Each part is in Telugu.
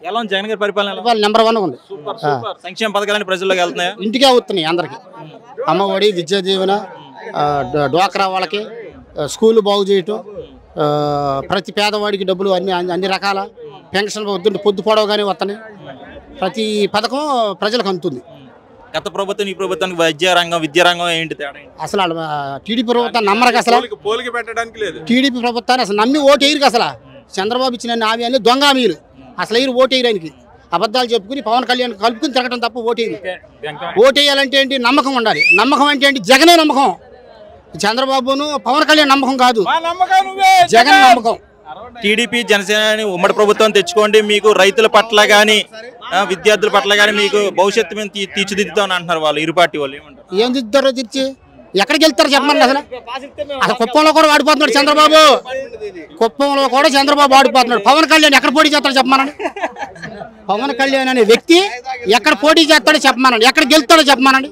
ఎలా ఉంది జగన్ గారి పరిపాలన? నెంబర్ 1 ఉంది. Super super. సంక్షేమ పథకాలన్నీ ప్రజల్లోకి వెళ్తున్నాయా? ఇంటికే వస్తున్నాయి అందరికి. అమ్మ ఒడి, విద్యా దీవెన, డ్వాక్రా వాళ్ళకి స్కూల్ బాగు చేయటం, ప్రతి పేదవాడికి డబ్బులు అన్ని రకాల పెన్షన్ పొద్దు పొడవగానే వస్తున్నాయి. ప్రతి పథకం ప్రజలకు అందుతుంది. గత ప్రభుత్వం ఈ ప్రభుత్వానికి విద్యారంగం ఏంటి తేడా? అసలు టీడీపీ ప్రభుత్వాన్ని నమ్మరకు, అసలు పోలిక పెట్టడానికి లేదు. టీడీపీ ప్రభుత్వాన్ని అసలు నమ్మి ఓటు వేయరు. అసలు చంద్రబాబు ఇచ్చిన హామీ అన్ని దొంగ హామీలు. అసలు వేయరు ఓటు వేయడానికి. అబద్ధాలు చెప్పుకుని పవన్ కళ్యాణ్ కలుపుకుని తిరగడం తప్ప ఓటు వేయరు. ఓటు వేయాలంటే ఏంటి? నమ్మకం ఉండాలి. నమ్మకం అంటే ఏంటి? జగనే నమ్మకం. చంద్రబాబును పవన్ కళ్యాణ్ నమ్మకం కాదు, జగన్ నమ్మకం. టీడీపీ జనసేన ఉమ్మడి ప్రభుత్వం తెచ్చుకోండి, మీకు రైతుల పట్ల గానీ విద్యార్థుల పట్ల గానీ మీకు భవిష్యత్తు మేము తీర్చిదిద్దుతామని అంటున్నారు వాళ్ళు, ఇరు పార్టీ వాళ్ళు. ఏమంటారు? ఏం దిద్దుతారో తీర్చి ఎక్కడికి వెళ్తారు చెప్పండి. అసలు కుప్పంలో కూడా వాడిపోతున్నాడు చంద్రబాబు. కుప్పంలో కూడా చంద్రబాబు వాడిపోతున్నాడు. పవన్ కళ్యాణ్ ఎక్కడ పోటీ చేస్తాడో చెప్పమనండి. పవన్ కళ్యాణ్ అనే వ్యక్తి ఎక్కడ పోటీ చేస్తాడో చెప్పమనండి. ఎక్కడ గెలుస్తాడో చెప్పమనండి.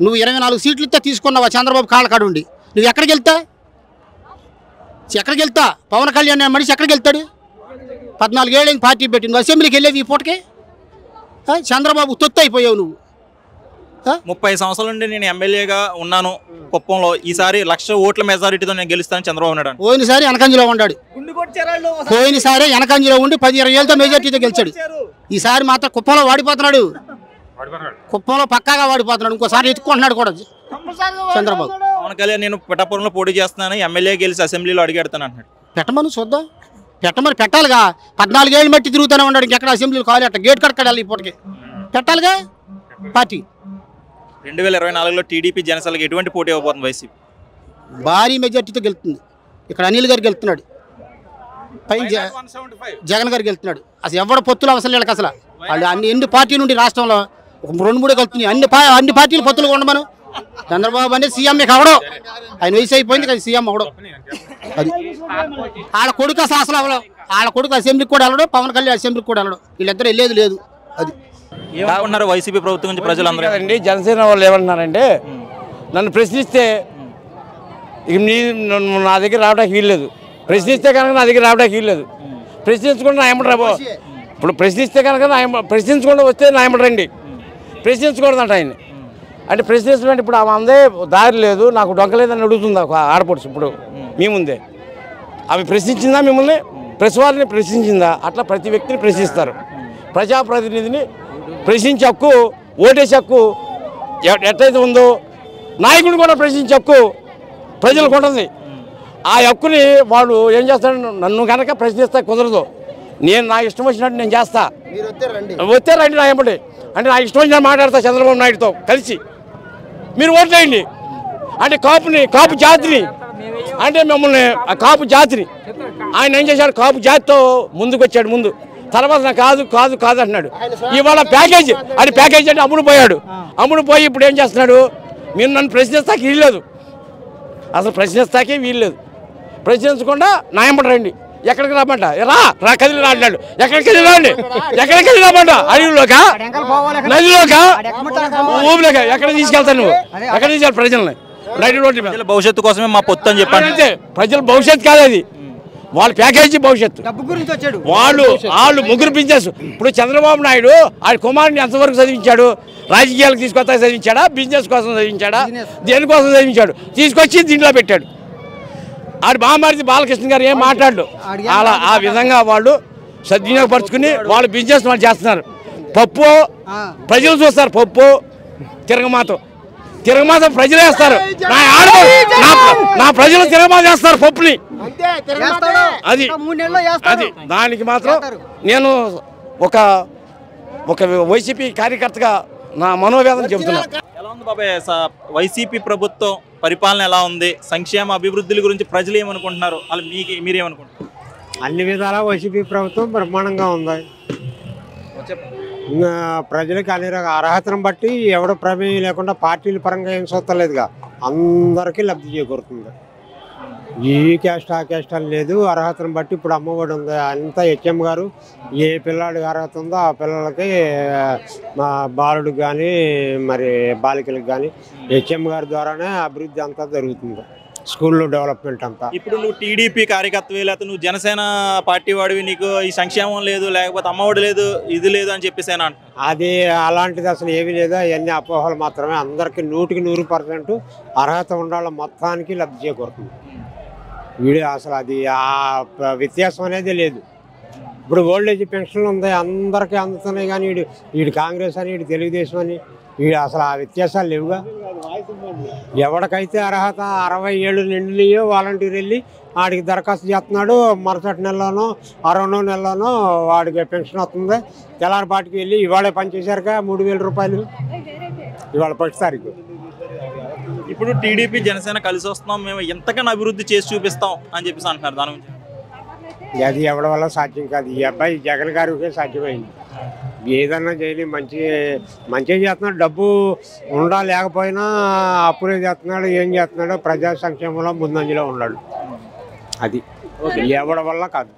నువ్వు 24 సీట్లు ఇస్తే తీసుకున్నావా చంద్రబాబు కాళ్ళ కాడు ఉండి? నువ్వు ఎక్కడికి వెళ్తా? పవన్ కళ్యాణ్ అనే మనిషి ఎక్కడికి వెళ్తాడు? 14 ఏళ్ళకి పార్టీ పెట్టింది. అసెంబ్లీకి వెళ్ళేవి ఈ పూటకి. చంద్రబాబు తొత్తు అయిపోయావు నువ్వు. 30 సంవత్సరాల నుండి నేను ఎమ్మెల్యేగా ఉన్నాను కుప్పంలో, ఈసారి 1,00,000 ఓట్ల మెజారిటీతో నేను గెలుస్తాను చంద్రబాబు ఉన్నాడు. పోయినసారి వెనకంజలో ఉన్నాడు. పోయినసారి వెనకంజలో ఉండి 10-20 ఏళ్ళతో మెజారిటీతో గెలిచాడు. ఈసారి మాత్రం కుప్పంలో వాడిపోతున్నాడు. కుప్పంలో పక్కాగా వాడిపోతున్నాడు. ఇంకోసారి ఎత్తుకుంటున్నాడు కూడా చంద్రబాబు. పవన్ కళ్యాణ్ నేను పిఠాపురంలో పోటీ చేస్తున్నాను, ఎమ్మెల్యే గెలిచి అసెంబ్లీలో అడిగెడతాను అంటున్నాడు. పెట్టమని చూద్దాం. పెట్టాలిగా. 14 ఏళ్ళు మట్టి తిరుగుతూనే ఉన్నాడు. ఇంకెక్కడ అసెంబ్లీలో కావాలి అట్ట గేట్ కడకాలి. ఇప్పటికే పెట్టాలిగా పార్టీ. 2024లో టీడీపీ జనసేనకి ఎటువంటి పోటీ ఇవ్వబోతుంది? వైసీపీ భారీ మెజార్టీతో గెలుస్తుంది. ఇక్కడ అనిల్ గారు గెలుస్తున్నాడు, పైన జగన్ గారు గెలుస్తున్నాడు. అసలు ఎవడ పొత్తులు అవసరం లేదు. అసలు వాళ్ళు ఎన్ని పార్టీలు నుండి రాష్ట్రంలో 2-3 గెలుస్తున్నాయి. అన్ని పార్టీలు పొత్తులు ఉండమను. చంద్రబాబు అనేది సీఎం అవడం, ఆయన వయసు అయిపోయింది కదా, సీఎం అవడం. అది వాళ్ళ కొడుకు అసలు వాళ్ళ కొడుకు అసెంబ్లీకి కూడా వెళ్ళడం, పవన్ కళ్యాణ్ అసెంబ్లీకి కూడా వెళ్ళడం. వీళ్ళిద్దరు వెళ్ళేది లేదు. అది ఏమన్నారు వైసీపీ ప్రభుత్వం నుంచి ప్రజలందరూ? అండి జనసేన వాళ్ళు ఏమంటున్నారంటే, నన్ను ప్రశ్నిస్తే నా దగ్గర రావడానికి వీల్లేదు. ప్రశ్నిస్తే కనుక నా దగ్గర రావడానికి వీల్లేదు. ప్రశ్నించకుండా నా ఏమంటారు? ఇప్పుడు ప్రశ్నిస్తే కనుక ప్రశ్నించకుండా వస్తే నా ఏమంటారండి? ప్రశ్నించకూడదంట ఆయన. అంటే ప్రశ్నించడం ఇప్పుడు ఆమె అందే దారి లేదు, నాకు డొంకలేదని అడుగుతుంది ఒక ఆడపడుచు ఇప్పుడు మీ ముందే. అవి ప్రశ్నించిందా మిమ్మల్ని? ప్రెస్ వారిని ప్రశ్నించిందా? అట్లా ప్రతి వ్యక్తిని ప్రశ్నిస్తారు. ప్రజాప్రతినిధిని ప్రశ్నించే హక్కు, ఓటేసే హక్కు ఎట్లయితే ఉందో నాయకుడిని కూడా ప్రశ్నించే హక్కు ప్రజలకు ఉంటుంది. ఆ హక్కుని వాడు ఏం చేస్తాడు? నన్ను కనుక ప్రశ్నిస్తే కుదరదు, నేను నా ఇష్టం వచ్చినట్టు నేను చేస్తా, వస్తే రండి నా ఏమంటే అంటే నా ఇష్టం వచ్చినట్టు మాట్లాడతా చంద్రబాబు నాయుడుతో కలిసి, మీరు ఓట్లేయండి అంటే కాపు జాతిని అంటే మిమ్మల్ని ఆ కాపు జాతిని ఆయన ఏం చేశాడు? కాపు జాతితో ముందుకు వచ్చాడు. ముందు తర్వాత నాకు కాదు అంటున్నాడు. ఇవాళ ప్యాకేజ్ అంటే అమ్ముడు పోయి ఇప్పుడు ఏం చేస్తున్నాడు? మీరు నన్ను ప్రశ్నిస్తాకి వీల్లేదు, అసలు ప్రశ్నిస్తాకే వీల్లేదు. ప్రశ్నించకుండా న్యాయం రండి, ఎక్కడికి రామంట రా కదిలి రా అంటాడు. ఎక్కడికి వెళ్ళి రామంట? అడవిలోకా, నదిలోకా, ఊపిలోకా? ఎక్కడ తీసుకెళ్తాను నువ్వు? ఎక్కడ తీసుకెళ్ళి ప్రజల్ని? భవిష్యత్తు కోసమే మా పొత్తు అని చెప్పాను. అంతే, ప్రజల భవిష్యత్తు కాదు అది, వాళ్ళ ప్యాకేజీ భవిష్యత్తు. వాళ్ళు ముగ్గురు బిజినెస్. ఇప్పుడు చంద్రబాబు నాయుడు ఆ కుమారుని ఎంతవరకు చదివించాడు? రాజకీయాలకు తీసుకొస్తా చదివించాడా? బిజినెస్ కోసం చదివించాడా? దేనికోసం చదివించాడు? తీసుకొచ్చి దీంట్లో పెట్టాడు. ఆడు బామారిది బాలకృష్ణ గారు ఏం మాట్లాడు? అలా ఆ విధంగా వాళ్ళు సద్వినియోగపరుచుకుని వాళ్ళ బిజినెస్ వాళ్ళు చేస్తున్నారు. పప్పు ప్రజలు చూస్తారు, పప్పు తిరగమాతం ప్రజలు వేస్తారు. నా ప్రజలు తిరగమాత చేస్తారు పప్పుని. అది దానికి మాత్రం నేను ఒక వైసీపీ కార్యకర్తగా నా మనోవేదన చెబుతున్నా. ఎలా ఉంది బాబాయ్ వైసీపీ ప్రభుత్వం పరిపాలన? ఎలా ఉంది? సంక్షేమ అభివృద్ధుల గురించి ప్రజలు ఏమనుకుంటున్నారు? అలా మీరేమనుకుంటున్నారు? అన్ని విధాలా వైసీపీ ప్రభుత్వం బ్రహ్మాండంగా ఉంది. ప్రజలకు అన్ని రకాల అర్హతను బట్టి ఎవడో ప్రమేయం లేకుండా పార్టీల పరంగా ఏం చూస్తలేదుగా, అందరికీ లబ్ధి చేకూరుతుంది. ఈ క్యాస్ట్ ఆ క్యాస్ట్ అని లేదు, అర్హతను బట్టి ఇప్పుడు అమ్మఒడి ఉంది. అంతా హెచ్ఎం గారు ఏ పిల్లాడికి అర్హత ఉందో ఆ పిల్లలకి, మా బాలుడికి కానీ మరి బాలికలకు కానీ హెచ్ఎం గారి ద్వారానే అభివృద్ధి అంతా జరుగుతుంది. స్కూల్లో డెవలప్మెంట్ అంతా. ఇప్పుడు నువ్వు టీడీపీ కార్యకర్తవి లేకపోతే నువ్వు జనసేన పార్టీ వాడివి, నీకు ఈ సంక్షేమం లేదు లేకపోతే అమ్మఒడి లేదు ఇది లేదు అని చెప్పేసి అది అలాంటిది అసలు ఏమీ లేదు. అవన్నీ అపోహలు మాత్రమే. అందరికీ 100% అర్హత ఉండాలి, మొత్తానికి లబ్ధి చేకూరుతుంది. వీడు అసలు అది ఆ వ్యత్యాసం అనేది లేదు. ఇప్పుడు ఓల్డ్ ఏజ్ పెన్షన్లు ఉంది, అందరికీ అందుతున్నాయి. కానీ వీడు కాంగ్రెస్ అని, వీడు తెలుగుదేశం అని, వీడు అసలు ఆ వ్యత్యాసాలు లేవుగా. ఎవరికైతే అర్హత 67 నిండినాయో వాలంటీర్ వెళ్ళి వాడికి దరఖాస్తు చేస్తున్నాడు. మరుసటి నెలలోనో 60 నెలలోనో వాడికి పెన్షన్ వస్తుంది. తెల్లారిపాటికి వెళ్ళి ఇవాళ పనిచేశారుగా 3000 రూపాయలు ఇవాళ 1 తారీఖు. ఇప్పుడు టీడీపీ జనసేన కలిసి వస్తున్నాం, మేము ఎంతకన్నా అభివృద్ధి చేసి చూపిస్తాం అని చెప్పేసి అంటున్నారు. దాని గురించి అది ఎవరి వల్ల సాధ్యం కాదు. ఈ అబ్బాయి జగన్ గారికి సాధ్యమైంది. ఏదన్నా చేయని మంచిగా చేస్తున్నాడు. డబ్బు ఉండా లేకపోయినా అప్పుడే చేస్తున్నాడు. ఏం చేస్తున్నాడో ప్రజా సంక్షేమంలో ముందంజలో ఉన్నాడు. అది ఎవరి వల్ల కాదు.